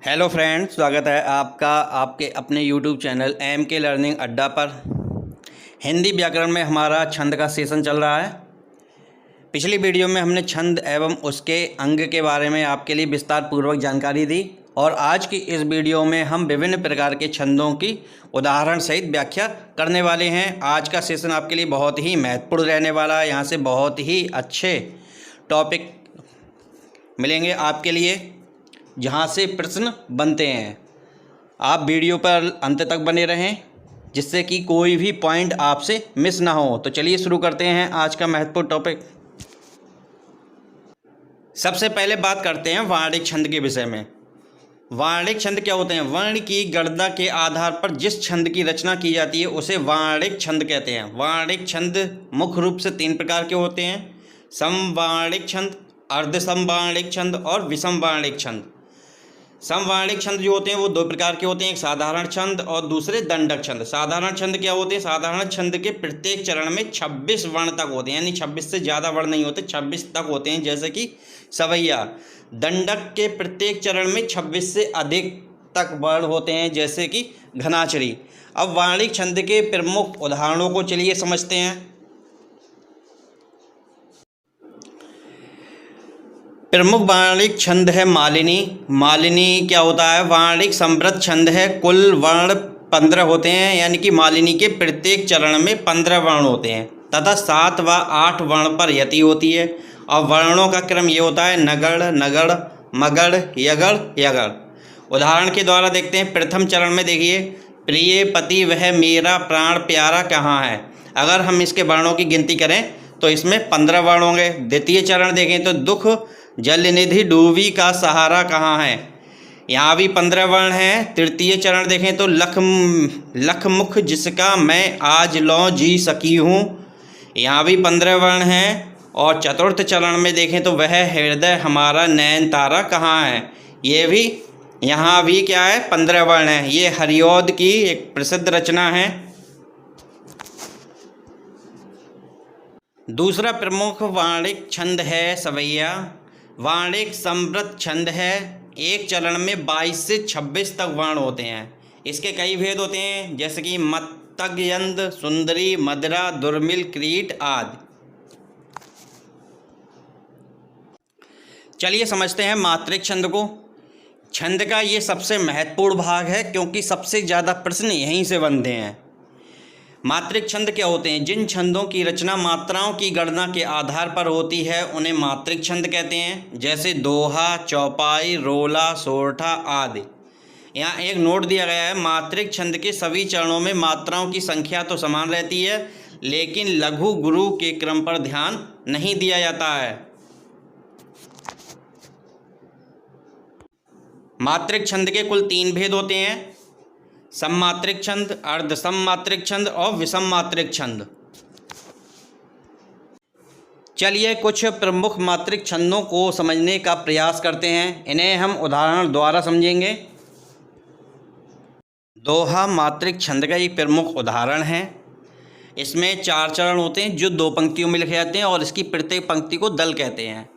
Hello friends, स्वागत है आपका आपके अपने यूट्यूब चैनल के लर्निंग अड्डा पर। हिंदी व्याकरण में हमारा छंद का सेशन चल रहा है। पिछली वीडियो में हमने छंद एवं उसके अंग के बारे में आपके लिए विस्तार पूर्वक जानकारी दी और आज की इस वीडियो में हम विभिन्न प्रकार के छंदों की उदाहरण सहित व्याख्या करने वाले हैं। आज का सेशन आपके लिए बहुत ही महत्वपूर्ण रहने वाला है। यहाँ से बहुत ही अच्छे टॉपिक मिलेंगे आपके लिए, जहाँ से प्रश्न बनते हैं। आप वीडियो पर अंत तक बने रहें जिससे कि कोई भी पॉइंट आपसे मिस ना हो। तो चलिए शुरू करते हैं आज का महत्वपूर्ण टॉपिक। सबसे पहले बात करते हैं वार्णिक छंद के विषय में। वार्णिक छंद क्या होते हैं? वर्ण की गणना के आधार पर जिस छंद की रचना की जाती है उसे वार्णिक छंद कहते हैं। वार्णिक छंद मुख्य रूप से 3 प्रकार के होते हैं: समवार्णिक छंद, अर्धसमवार्णिक छंद और विषमवार्णिक छंद। समवार्णिक छंद जो होते हैं वो 2 प्रकार के होते हैं, एक साधारण छंद और दूसरे दंडक छंद। साधारण छंद क्या होते हैं? साधारण छंद के प्रत्येक चरण में 26 वर्ण तक होते हैं, यानी 26 से ज़्यादा वर्ण नहीं होते, 26 तक होते हैं, जैसे कि सवैया। दंडक के प्रत्येक चरण में 26 से अधिक तक वर्ण होते हैं, जैसे कि घनाचरी। अब वार्णिक छंद के प्रमुख उदाहरणों को चलिए समझते हैं। प्रमुख वार्णिक छंद है मालिनी। मालिनी क्या होता है? वार्णिक समृद्ध छंद है। कुल वर्ण 15 होते हैं, यानी कि मालिनी के प्रत्येक चरण में 15 वर्ण होते हैं तथा 7 व 8 वर्ण पर यति होती है। और वर्णों का क्रम ये होता है: नगड़, नगड़, मगड़, यगड़, यगड़। उदाहरण के द्वारा देखते हैं। प्रथम चरण में देखिए, प्रिय पति वह मेरा प्राण प्यारा कहाँ है। अगर हम इसके वर्णों की गिनती करें तो इसमें 15 वर्ण होंगे। द्वितीय चरण देखें तो दुख जलनिधि डूबी का सहारा कहाँ है, यहाँ भी 15 वर्ण हैं। तृतीय चरण देखें तो लखमुख जिसका मैं आज लौं जी सकी हूँ, यहाँ भी 15 वर्ण हैं। और चतुर्थ चरण में देखें तो वह हृदय हमारा नयन तारा कहाँ है, ये भी यहाँ भी क्या है? 15 वर्ण है। ये हरिऔध की एक प्रसिद्ध रचना है। दूसरा प्रमुख वार्णिक छंद है सवैया। वार्णिक समृद्ध छंद है। एक चरण में 22 से 26 तक वर्ण होते हैं। इसके कई भेद होते हैं, जैसे कि मत्तगयंद, सुंदरी, मदरा, दुर्मिल, क्रीट आदि। चलिए समझते हैं मात्रिक छंद को। छंद का ये सबसे महत्वपूर्ण भाग है क्योंकि सबसे ज़्यादा प्रश्न यहीं से बनते हैं। मात्रिक छंद क्या होते हैं? जिन छंदों की रचना मात्राओं की गणना के आधार पर होती है उन्हें मात्रिक छंद कहते हैं, जैसे दोहा, चौपाई, रोला, सोरठा आदि। यहाँ एक नोट दिया गया है, मात्रिक छंद के सभी चरणों में मात्राओं की संख्या तो समान रहती है, लेकिन लघु गुरु के क्रम पर ध्यान नहीं दिया जाता है। मात्रिक छंद के कुल 3 भेद होते हैं: सममात्रिक छंद, अर्धसममात्रिक छंद और विषममात्रिक छंद। चलिए कुछ प्रमुख मात्रिक छंदों को समझने का प्रयास करते हैं। इन्हें हम उदाहरण द्वारा समझेंगे। दोहा मात्रिक छंद का एक प्रमुख उदाहरण है। इसमें 4 चरण होते हैं जो 2 पंक्तियों में लिखे जाते हैं और इसकी प्रत्येक पंक्ति को दल कहते हैं।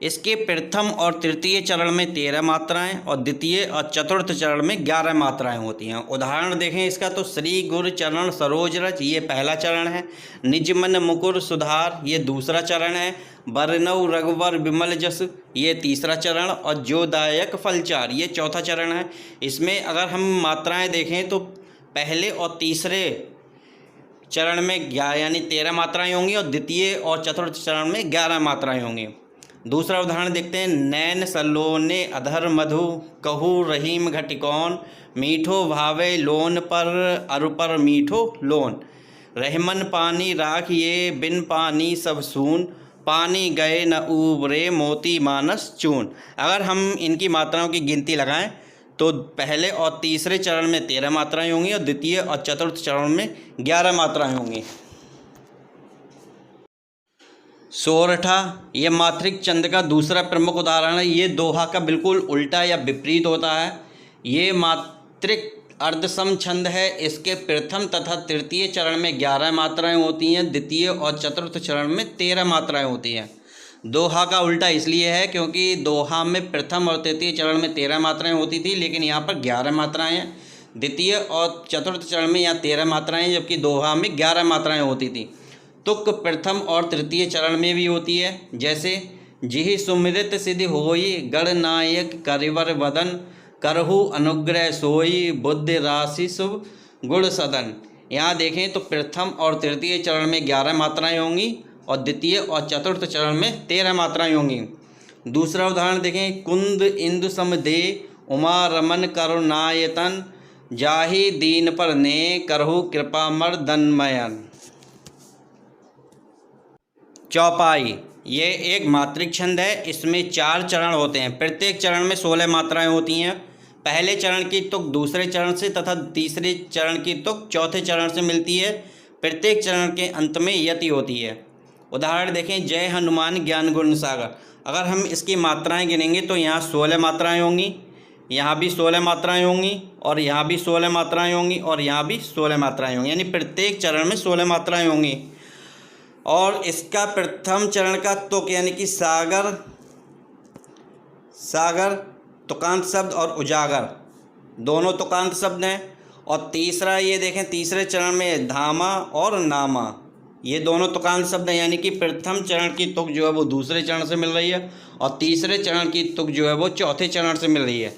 इसके प्रथम और तृतीय चरण में 13 मात्राएं और द्वितीय और चतुर्थ चरण में 11 मात्राएं होती हैं। उदाहरण देखें इसका तो श्री गुर चरण सरोज रच, ये पहला चरण है। निज मन मुकुर सुधार, ये दूसरा चरण है। बरनऊ रघुवर विमल जस, ये तीसरा चरण। और जोदायक फलचार, ये चौथा चरण है। इसमें अगर हम मात्राएं देखें तो पहले और तीसरे चरण में यानी 13 मात्राएं होंगी और द्वितीय और चतुर्थ चरण में 11 मात्राएं होंगी। दूसरा उदाहरण देखते हैं। नैन सलोने अधर मधु, कहू रहीम घटिकौन, मीठो भावे लोन पर अरु पर मीठो लोन। रहमन पानी राख ये बिन पानी सब सून, पानी गए न उबरे मोती मानस चून। अगर हम इनकी मात्राओं की गिनती लगाएं तो पहले और तीसरे चरण में 13 मात्राएं होंगी और द्वितीय और चतुर्थ चरण में 11 मात्राएं होंगी। सोरठा, ये मात्रिक छंद का दूसरा प्रमुख उदाहरण है। ये दोहा का बिल्कुल उल्टा या विपरीत होता है। ये मात्रिक अर्धसम छंद है। इसके प्रथम तथा तृतीय चरण में 11 मात्राएं होती हैं, द्वितीय और चतुर्थ चरण में 13 मात्राएं होती हैं। दोहा का उल्टा इसलिए है क्योंकि दोहा में प्रथम और तृतीय चरण में 13 मात्राएं होती थी, लेकिन यहाँ पर 11 मात्राएं हैं। द्वितीय और चतुर्थ चरण में यहाँ 13 मात्राएं, जबकि दोहा में 11 मात्राएं होती थी। तुक प्रथम और तृतीय चरण में भी होती है, जैसे जिहि सुमृत सिद्धि होई गणनायक करिवर वदन करहु अनुग्रह सोई बुद्धि राशि शुभ गुण सदन। यहाँ देखें तो प्रथम और तृतीय चरण में 11 मात्राएं होंगी और द्वितीय और चतुर्थ चरण में 13 मात्राएं होंगी। दूसरा उदाहरण देखें, कुंद इंदु सम दे उमा रमन करुणायतन जाहि दीन पर ने करहु कृपा मर्दनमयन। चौपाई ये एक मात्रिक छंद है। इसमें 4 चरण होते हैं। प्रत्येक चरण में 16 मात्राएं होती हैं। पहले चरण की तुक दूसरे चरण से तथा तीसरे चरण की तुक चौथे चरण से मिलती है। प्रत्येक चरण के अंत में यति होती है। उदाहरण देखें, जय हनुमान ज्ञान गुण सागर। अगर हम इसकी मात्राएं गिनेंगे तो यहाँ 16 मात्राएं होंगी, यहाँ भी 16 मात्राएं होंगी और यहाँ भी 16 मात्राएं होंगी और यहाँ भी 16 मात्राएं होंगी, यानी प्रत्येक चरण में 16 मात्राएं होंगी। और इसका प्रथम चरण का तुक यानी कि सागर, सागर तुकांत शब्द और उजागर दोनों तुकांत शब्द हैं। और तीसरा ये देखें, तीसरे चरण में धामा और नामा ये दोनों तुकांत शब्द हैं, यानी कि प्रथम चरण की तुक जो है वो दूसरे चरण से मिल रही है और तीसरे चरण की तुक जो है वो चौथे चरण से मिल रही है।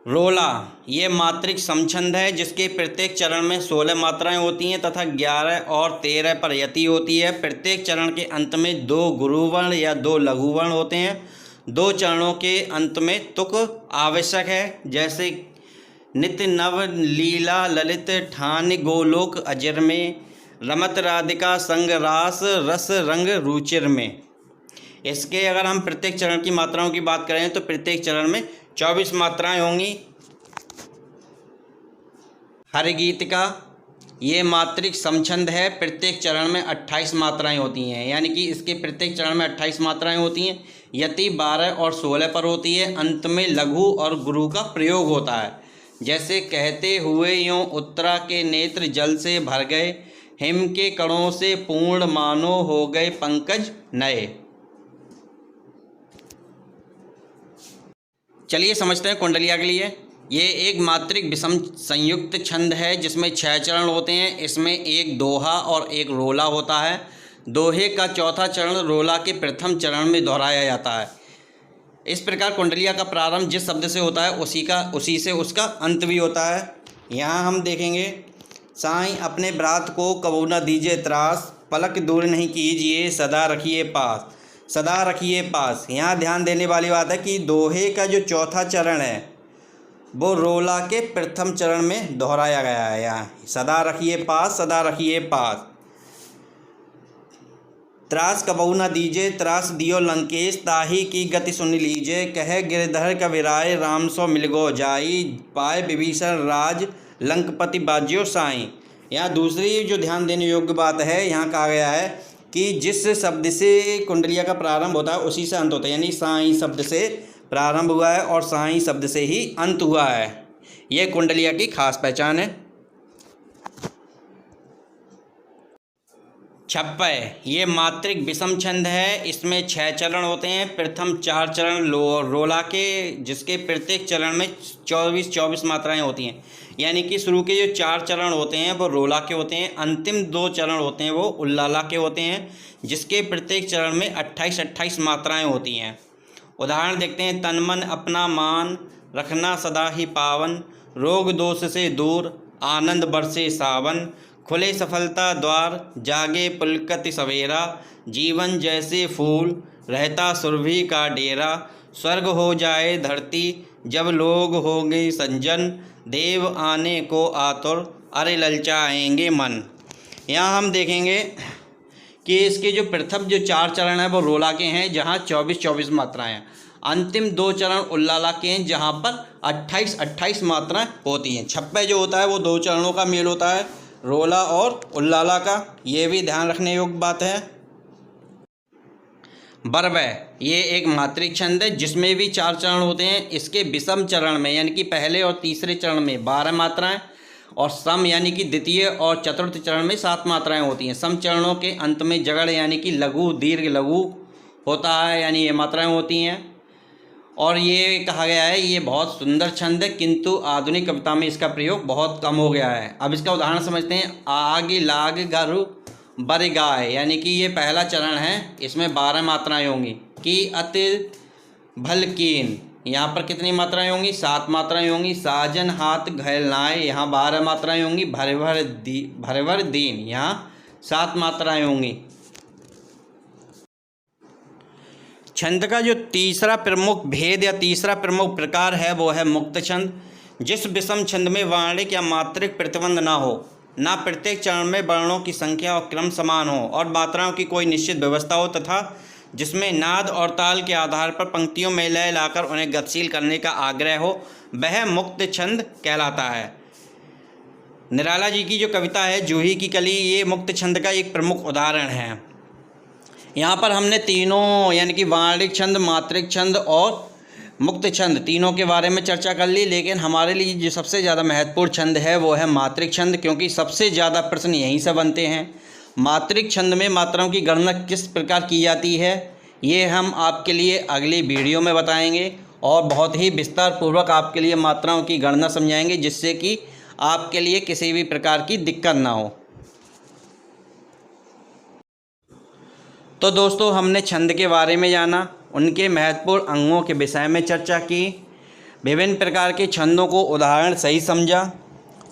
रोला ये मात्रिक समछंद है जिसके प्रत्येक चरण में 16 मात्राएं होती हैं तथा 11 और 13 पर यति होती है। प्रत्येक चरण के अंत में 2 गुरुवर्ण या 2 लघुवर्ण होते हैं। 2 चरणों के अंत में तुक आवश्यक है, जैसे नित्य नव लीला ललित ठान गोलोक अजर में रमत राधिका संग रास रस रंग रुचिर में। इसके अगर हम प्रत्येक चरण की मात्राओं की बात करें तो प्रत्येक चरण में 24 मात्राएं होंगी। हरिगीतिका ये मात्रिक समछंद है। प्रत्येक चरण में 28 मात्राएं होती हैं, यानी कि इसके प्रत्येक चरण में 28 मात्राएं होती हैं। यति 12 और 16 पर होती है। अंत में लघु और गुरु का प्रयोग होता है, जैसे कहते हुए यों उत्तरा के नेत्र जल से भर गए, हिम के कणों से पूर्ण मानो हो गए पंकज नए। चलिए समझते हैं कुंडलिया के लिए। ये एक मात्रिक विषम संयुक्त छंद है जिसमें 6 चरण होते हैं। इसमें एक दोहा और एक रोला होता है। दोहे का चौथा चरण रोला के प्रथम चरण में दोहराया जाता है। इस प्रकार कुंडलिया का प्रारंभ जिस शब्द से होता है उसी से उसका अंत भी होता है। यहाँ हम देखेंगे, साईं अपने ब्रात को कबू न दीजिए त्रास, पलक दूर नहीं कीजिए सदा रखिए पास, सदा रखिए पास। यहाँ ध्यान देने वाली बात है कि दोहे का जो चौथा चरण है वो रोला के प्रथम चरण में दोहराया गया है। यहाँ सदा रखिए पास, सदा रखिए पास। त्रास कबहू न दीजिए त्रास दियो लंकेश, ताही की गति सुन लीजिए, कहे गिरधर कविराय राम सो मिलगो जाई, पाए विभीषण राज लंकपति बाज्यो साईं। यहाँ दूसरी जो ध्यान देने योग्य बात है, यहाँ कहा गया है कि जिस शब्द से कुंडलिया का प्रारंभ होता है उसी से अंत होता है, यानी साईं शब्द से प्रारंभ हुआ है और साईं शब्द से ही अंत हुआ है। यह कुंडलिया की खास पहचान है। छप्पय ये मात्रिक विषम छंद है। इसमें 6 चरण होते हैं। प्रथम 4 चरण रोला के, जिसके प्रत्येक चरण में 24 मात्राएं होती हैं, यानी कि शुरू के जो 4 चरण होते हैं वो रोला के होते हैं। अंतिम 2 चरण होते हैं वो उल्लाला के होते हैं, जिसके प्रत्येक चरण में 28 मात्राएं होती हैं। उदाहरण देखते हैं, तन मन अपना मान रखना सदा ही पावन, रोग दोष से दूर आनंद बरसे सावन, खुले सफलता द्वार जागे पुलकति सवेरा, जीवन जैसे फूल रहता सुरभि का डेरा, स्वर्ग हो जाए धरती जब लोग होंगे संजन, देव आने को आतुर अरे ललचाएंगे मन। यहाँ हम देखेंगे कि इसके जो प्रथम जो 4 चरण हैं वो रोला के हैं, जहाँ 24 मात्राएं हैं। अंतिम 2 चरण उल्लाला के हैं, जहाँ पर 28 मात्राएं होती हैं। छप्पे जो होता है वो 2 चरणों का मेल होता है, रोला और उल्लाला का। ये भी ध्यान रखने योग्य बात है। बरवै ये एक मात्रिक छंद है जिसमें भी 4 चरण होते हैं। इसके विषम चरण में, यानी कि पहले और तीसरे चरण में 12 मात्राएं और सम यानी कि द्वितीय और चतुर्थ चरण में 7 मात्राएं होती हैं। सम चरणों के अंत में जगड़ यानी कि लघु दीर्घ लघु होता है, यानी ये मात्राएं होती हैं। और ये कहा गया है ये बहुत सुंदर छंद है, किंतु आधुनिक कविता में इसका प्रयोग बहुत कम हो गया है। अब इसका उदाहरण समझते हैं। आग लाग गरु बर गाय, यानी कि ये पहला चरण है, इसमें 12 मात्राएं होंगी। कि अति भल कीन, यहाँ पर कितनी मात्राएं होंगी? 7 मात्राएं होंगी। साजन हाथ घैलनाए, यहाँ 12 मात्राएं होंगी। भरभर दीन, यहाँ 7 मात्राएं होंगी। छंद का जो तीसरा प्रमुख भेद या तीसरा प्रमुख प्रकार है वो है मुक्त छंद। जिस विषम छंद में वर्णिक या मात्रिक प्रतिबंध ना हो, ना प्रत्येक चरण में वर्णों की संख्या और क्रम समान हो और मात्राओं की कोई निश्चित व्यवस्था हो, तथा जिसमें नाद और ताल के आधार पर पंक्तियों में लय लाकर उन्हें गतिशील करने का आग्रह हो, वह मुक्त छंद कहलाता है। निराला जी की जो कविता है जूही की कली, ये मुक्त छंद का एक प्रमुख उदाहरण है। यहाँ पर हमने तीनों यानी कि वर्णिक छंद, मात्रिक छंद और मुक्त छंद तीनों के बारे में चर्चा कर ली, लेकिन हमारे लिए जो सबसे ज़्यादा महत्वपूर्ण छंद है वो है मात्रिक छंद, क्योंकि सबसे ज़्यादा प्रश्न यहीं से बनते हैं। मात्रिक छंद में मात्राओं की गणना किस प्रकार की जाती है ये हम आपके लिए अगली वीडियो में बताएंगे और बहुत ही विस्तार पूर्वक आपके लिए मात्राओं की गणना समझाएंगे, जिससे कि आपके लिए किसी भी प्रकार की दिक्कत ना हो। तो दोस्तों, हमने छंद के बारे में जाना, उनके महत्वपूर्ण अंगों के विषय में चर्चा की, विभिन्न प्रकार के छंदों को उदाहरण सही समझा।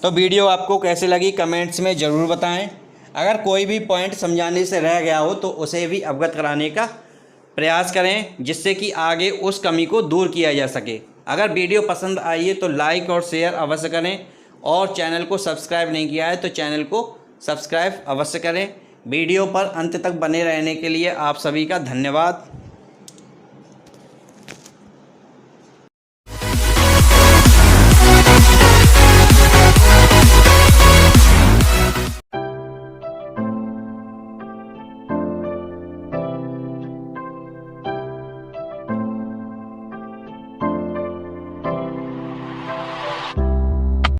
तो वीडियो आपको कैसे लगी कमेंट्स में ज़रूर बताएं। अगर कोई भी पॉइंट समझाने से रह गया हो तो उसे भी अवगत कराने का प्रयास करें, जिससे कि आगे उस कमी को दूर किया जा सके। अगर वीडियो पसंद आई है तो लाइक और शेयर अवश्य करें, और चैनल को सब्सक्राइब नहीं किया है तो चैनल को सब्सक्राइब अवश्य करें। वीडियो पर अंत तक बने रहने के लिए आप सभी का धन्यवाद।